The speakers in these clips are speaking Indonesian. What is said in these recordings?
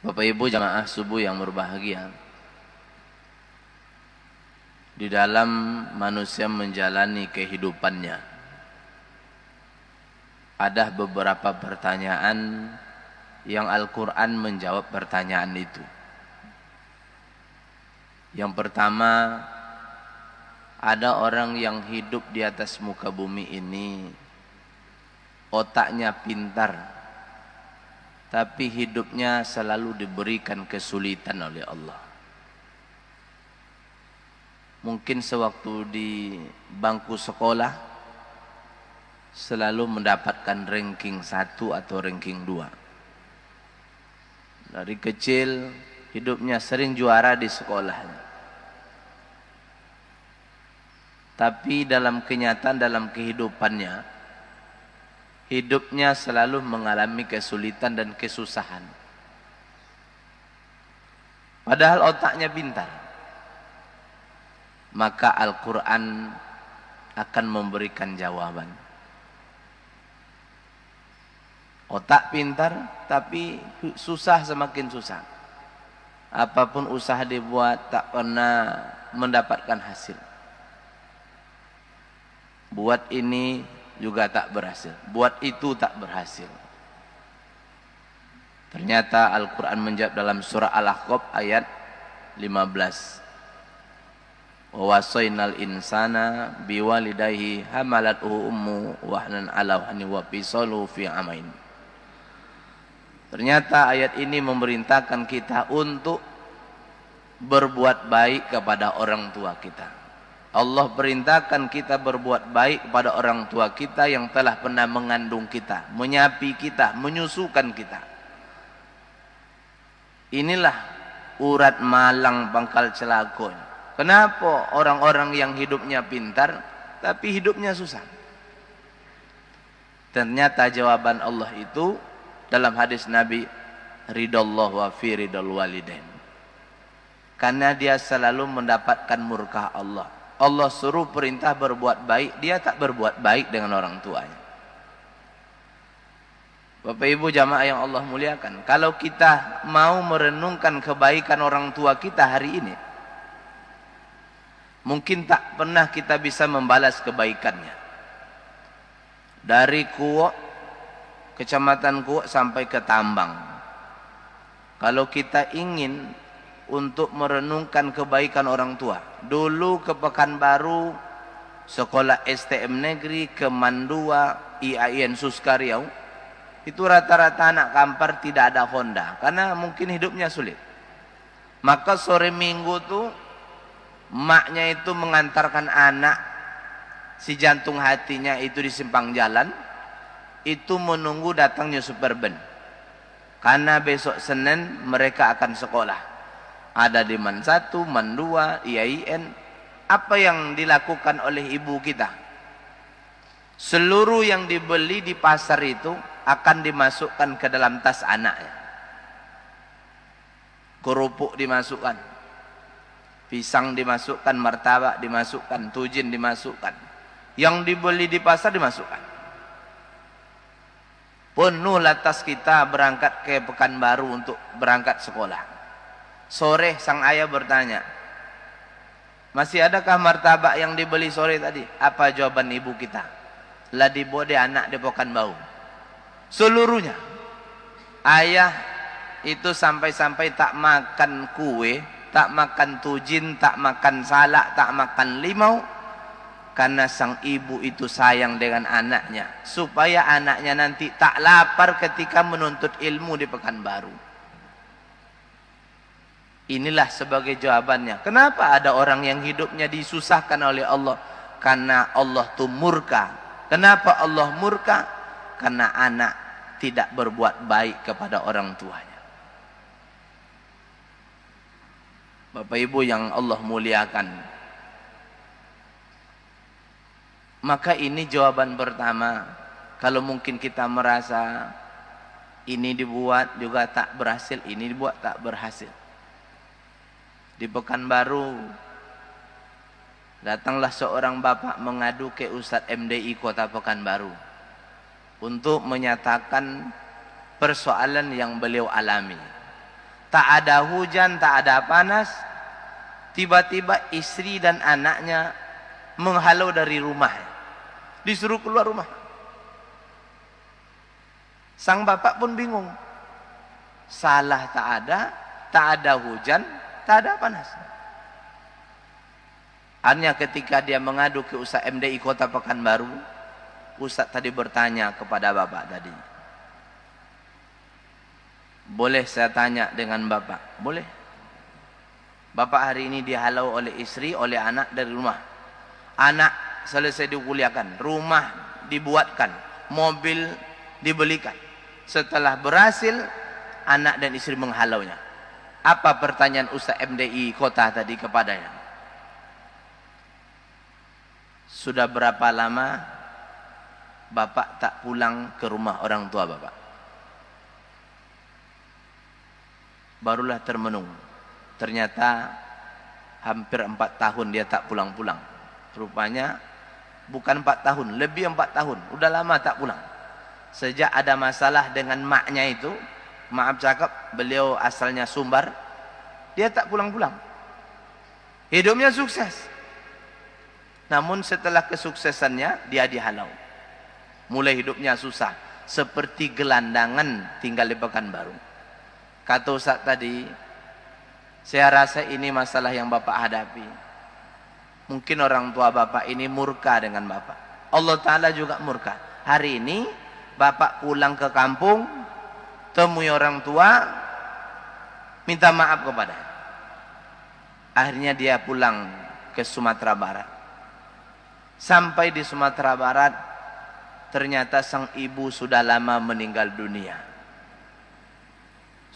Bapak Ibu jamaah subuh yang berbahagia, di dalam manusia menjalani kehidupannya ada beberapa pertanyaan yang Al-Quran menjawab pertanyaan itu. Yang pertama, ada orang yang hidup di atas muka bumi ini, otaknya pintar, tapi hidupnya selalu diberikan kesulitan oleh Allah. Mungkin sewaktu di bangku sekolah selalu mendapatkan ranking 1 atau ranking 2. Dari kecil hidupnya sering juara di sekolahnya. Tapi dalam kenyataan, dalam kehidupannya, hidupnya selalu mengalami kesulitan dan kesusahan. Padahal otaknya pintar. Maka Al-Quran akan memberikan jawaban. Otak pintar, tapi susah semakin susah. Apapun usaha dibuat, tak pernah mendapatkan hasil. Buat ini juga tak berhasil, buat itu tak berhasil. Ternyata Al-Quran menjawab dalam surah Al-Ahqaf ayat 15. Wa wasainal insana biwalidayhi hamalathu ummu wahnan ala wahni wa fisaluhu fi amain. Ternyata ayat ini memerintahkan kita untuk berbuat baik kepada orang tua kita. Allah perintahkan kita berbuat baik kepada orang tua kita yang telah pernah mengandung kita, menyapi kita, menyusukan kita. Inilah urat malang pangkal celaka. Kenapa orang-orang yang hidupnya pintar tapi hidupnya susah? Ternyata jawaban Allah itu dalam hadis Nabi, ridallah wa fi ridal walidain. Karena dia selalu mendapatkan murka Allah. Allah suruh perintah berbuat baik, dia tak berbuat baik dengan orang tuanya. Bapak Ibu jamaah yang Allah muliakan, kalau kita mau merenungkan kebaikan orang tua kita hari ini, mungkin tak pernah kita bisa membalas kebaikannya. Dari Kuok, kecamatan Kuok sampai ke Tambang, kalau kita ingin untuk merenungkan kebaikan orang tua, dulu ke Pekanbaru, sekolah STM negeri, ke Mandua, IAIN Suskaryau, itu rata-rata anak kampar tidak ada Honda, karena mungkin hidupnya sulit. Maka sore minggu tuh, maknya itu mengantarkan anak, si jantung hatinya itu di simpang jalan, itu menunggu datangnya Superben. Karena besok Senin mereka akan sekolah. Ada di Man 1, Man 2, IAIN. Apa yang dilakukan oleh ibu kita? Seluruh yang dibeli di pasar itu akan dimasukkan ke dalam tas anaknya. Kerupuk dimasukkan, pisang dimasukkan, martabak dimasukkan, tujin dimasukkan. Yang dibeli di pasar dimasukkan. Penuhlah tas kita berangkat ke Pekanbaru untuk berangkat sekolah. Sore sang ayah bertanya, masih adakah martabak yang dibeli sore tadi? Apa jawaban ibu kita? Lah dibode anak di Pekanbaru. Seluruhnya. Ayah itu sampai-sampai tak makan kue, tak makan tujin, tak makan salak, tak makan limau. Karena sang ibu itu sayang dengan anaknya, supaya anaknya nanti tak lapar ketika menuntut ilmu di Pekanbaru. Inilah sebagai jawabannya. Kenapa ada orang yang hidupnya disusahkan oleh Allah? Karena Allah itu murka. Kenapa Allah murka? Karena anak tidak berbuat baik kepada orang tuanya. Bapak Ibu yang Allah muliakan, maka ini jawaban pertama. Kalau mungkin kita merasa ini dibuat juga tak berhasil, ini dibuat tak berhasil. Di Pekanbaru datanglah seorang bapak mengadu ke Ustadz MDI Kota Pekanbaru untuk menyatakan persoalan yang beliau alami. tak ada hujan, tak ada panas. Tiba-tiba istri dan anaknya menghalau dari rumah, disuruh keluar rumah. Sang bapak pun bingung. Salah tak ada hujan, tak ada panas. Hanya ketika dia mengadu ke Ustaz MDI Kota Pekanbaru, Ustaz tadi bertanya kepada bapak tadi, boleh saya tanya dengan bapak? Boleh. Bapak hari ini dihalau oleh istri, oleh anak dari rumah. Anak selesai dikuliahkan, rumah dibuatkan, mobil dibelikan. Setelah berhasil, anak dan istri menghalaunya. Apa pertanyaan Ustaz MDI Kota tadi kepadanya? Sudah berapa lama bapak tak pulang ke rumah orang tua bapak? Barulah termenung. Ternyata hampir 4 tahun dia tak pulang-pulang. Rupanya bukan 4 tahun, lebih 4 tahun. Udah lama tak pulang. Sejak ada masalah dengan maknya itu, maaf cakap, beliau asalnya Sumbar, dia tak pulang-pulang. Hidupnya sukses. Namun setelah kesuksesannya, dia dihalau. Mulai hidupnya susah. Seperti gelandangan tinggal di Pekanbaru. Kata Ustaz tadi, saya rasa ini masalah yang bapak hadapi. Mungkin orang tua bapak ini murka dengan bapak. Allah Ta'ala juga murka. Hari ini bapak pulang ke kampung, temui orang tua, minta maaf kepada. Akhirnya dia pulang ke Sumatera Barat. Sampai di Sumatera Barat, ternyata sang ibu sudah lama meninggal dunia.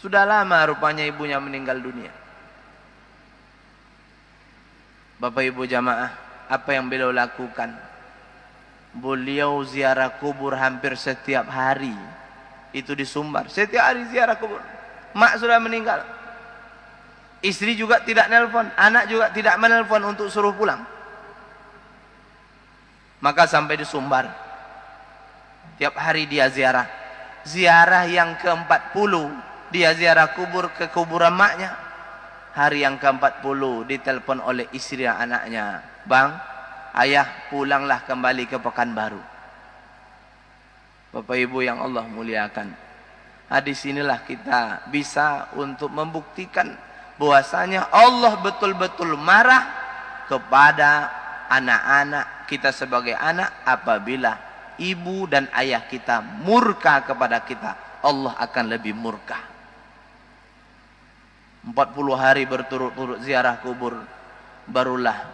Sudah lama rupanya ibunya meninggal dunia. Bapak Ibu jamaah, apa yang beliau lakukan? Beliau ziarah kubur hampir setiap hari. Itu di Sumbar, setiap hari ziarah kubur. Mak sudah meninggal. Istri juga tidak nelpon, anak juga tidak menelpon untuk suruh pulang. Maka sampai di Sumbar, tiap hari dia ziarah. Ziarah yang ke-40, dia ziarah kubur ke kuburan maknya. Hari yang ke-40 ditelepon oleh istri dan anaknya, "Bang, ayah pulanglah kembali ke Pekanbaru." Bapak Ibu yang Allah muliakan, hadis inilah kita bisa untuk membuktikan bahwasanya Allah betul-betul marah kepada anak-anak kita sebagai anak apabila ibu dan ayah kita murka kepada kita. Allah akan lebih murka. 40 hari berturut-turut ziarah kubur, barulah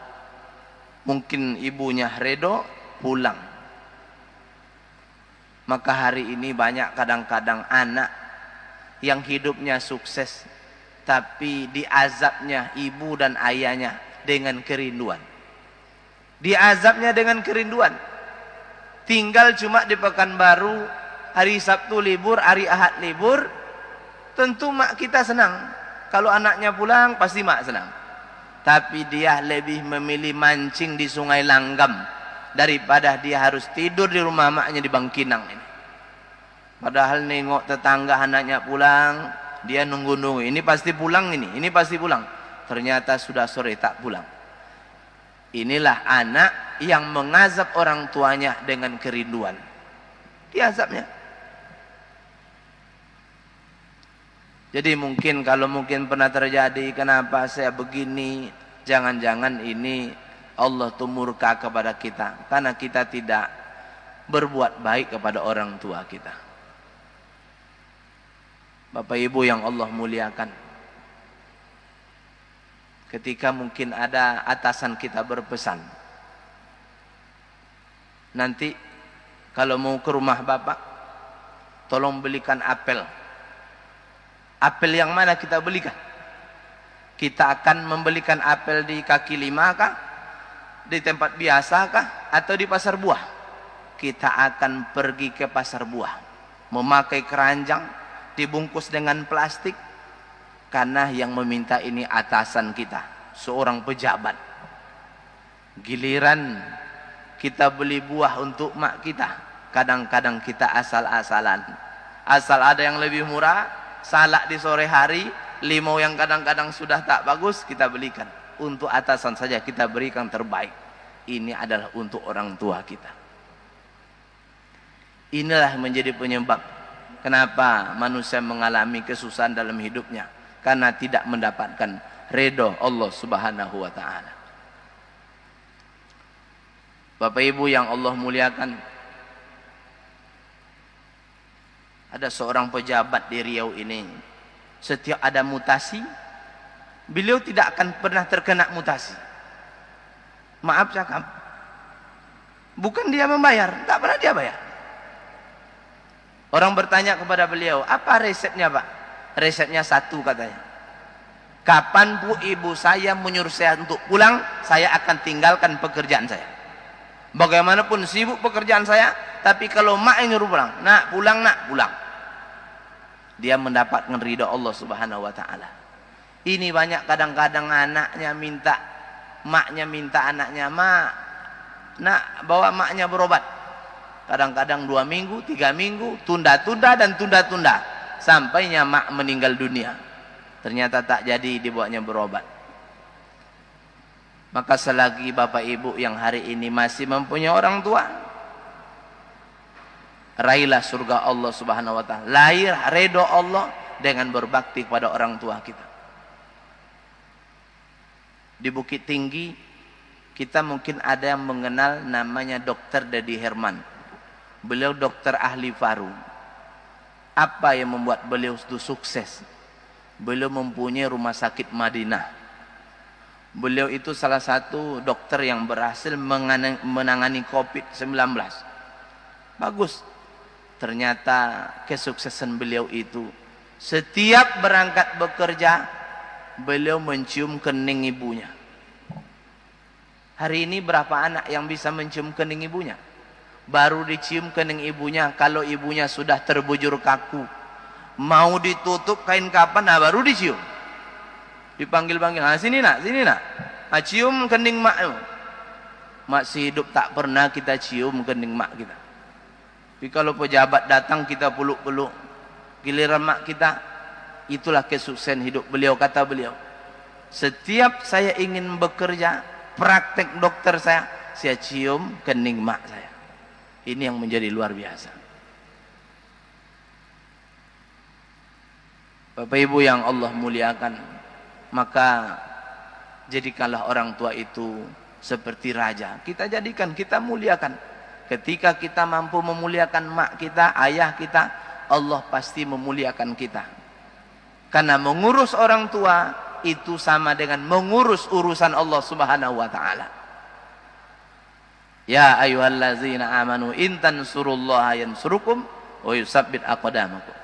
mungkin ibunya redo pulang. Maka hari ini banyak kadang-kadang anak yang hidupnya sukses, tapi diazabnya ibu dan ayahnya dengan kerinduan. Diazabnya dengan kerinduan. Tinggal cuma di Pekanbaru, hari Sabtu libur, hari Ahad libur, tentu mak kita senang. Kalau anaknya pulang, pasti mak senang. Tapi dia lebih memilih mancing di Sungai Langgam daripada dia harus tidur di rumah maknya di Bangkinang ini. Padahal nengok tetangga anaknya pulang, dia nunggu-nunggu. Ini pasti pulang ini pasti pulang. Ternyata sudah sore tak pulang. Inilah anak yang mengazab orang tuanya dengan kerinduan. Diazabnya. Jadi kalau mungkin pernah terjadi, kenapa saya begini? Jangan-jangan ini Allah tuh murka kepada kita karena kita tidak berbuat baik kepada orang tua kita. Bapak Ibu yang Allah muliakan, ketika mungkin ada atasan kita berpesan, nanti kalau mau ke rumah bapak, tolong belikan apel. Apel yang mana kita belikan? Kita akan membelikan apel di kaki lima kah? Di tempat biasa kah? Atau di pasar buah? Kita akan pergi ke pasar buah, memakai keranjang, dibungkus dengan plastik, karena yang meminta ini atasan kita, seorang pejabat. Giliran kita beli buah untuk mak kita, kadang-kadang kita asal-asalan. Asal ada yang lebih murah, salak di sore hari, limau yang kadang-kadang sudah tak bagus kita belikan. Untuk atasan saja kita berikan terbaik. Ini adalah untuk orang tua kita. Inilah menjadi penyebab kenapa manusia mengalami kesusahan dalam hidupnya, karena tidak mendapatkan ridho Allah Subhanahu wa taala. Bapak Ibu yang Allah muliakan, ada seorang pejabat di Riau ini, setiap ada mutasi, beliau tidak akan pernah terkena mutasi. Maaf cakap, bukan dia membayar, tak pernah dia bayar. Orang bertanya kepada beliau, apa resepnya Pak? Resepnya satu katanya. Kapan bu ibu saya menyuruh saya untuk pulang, saya akan tinggalkan pekerjaan saya. Bagaimanapun sibuk pekerjaan saya, tapi kalau mak yang nyuruh pulang, nak pulang, nak pulang. Dia mendapatkan ridha Allah Subhanahu wa taala. Ini banyak kadang-kadang anaknya minta, maknya minta anaknya, mak, nak bawa maknya berobat. Kadang-kadang 2 minggu, 3 minggu, tunda-tunda dan tunda-tunda. Sampainya mak meninggal dunia. Ternyata tak jadi dibawanya berobat. Maka selagi Bapak Ibu yang hari ini masih mempunyai orang tua, raihlah surga Allah Subhanahu wa taala. Lahir ridho Allah dengan berbakti kepada orang tua kita. Di Bukit Tinggi kita mungkin ada yang mengenal namanya Dr. Dedi Herman. Beliau dokter ahli paru. Apa yang membuat beliau itu sukses? Beliau mempunyai rumah sakit Madinah. Beliau itu salah satu dokter yang berhasil menangani COVID-19. Bagus. Ternyata kesuksesan beliau itu, setiap berangkat bekerja, beliau mencium kening ibunya. Hari ini berapa anak yang bisa mencium kening ibunya? Baru dicium kening ibunya kalau ibunya sudah terbujur kaku, mau ditutup kain kapan, nah baru dicium. Dipanggil-panggil, sini nak, cium kening mak. Masih hidup tak pernah kita cium kening mak kita. Tapi kalau pejabat datang kita peluk-peluk. Giliran mak kita, itulah kesuksesan hidup beliau. Kata beliau, setiap saya ingin bekerja, praktek dokter saya cium kening mak saya. Ini yang menjadi luar biasa. Bapak Ibu yang Allah muliakan, maka jadikanlah orang tua itu seperti raja. Kita jadikan, kita muliakan. Ketika kita mampu memuliakan mak kita, ayah kita, Allah pasti memuliakan kita. Karena mengurus orang tua itu sama dengan mengurus urusan Allah Subhanahu wa taala. Ya ayyuhallazina amanu in tansurullaha yansurukum wa yusabbit aqdamakum.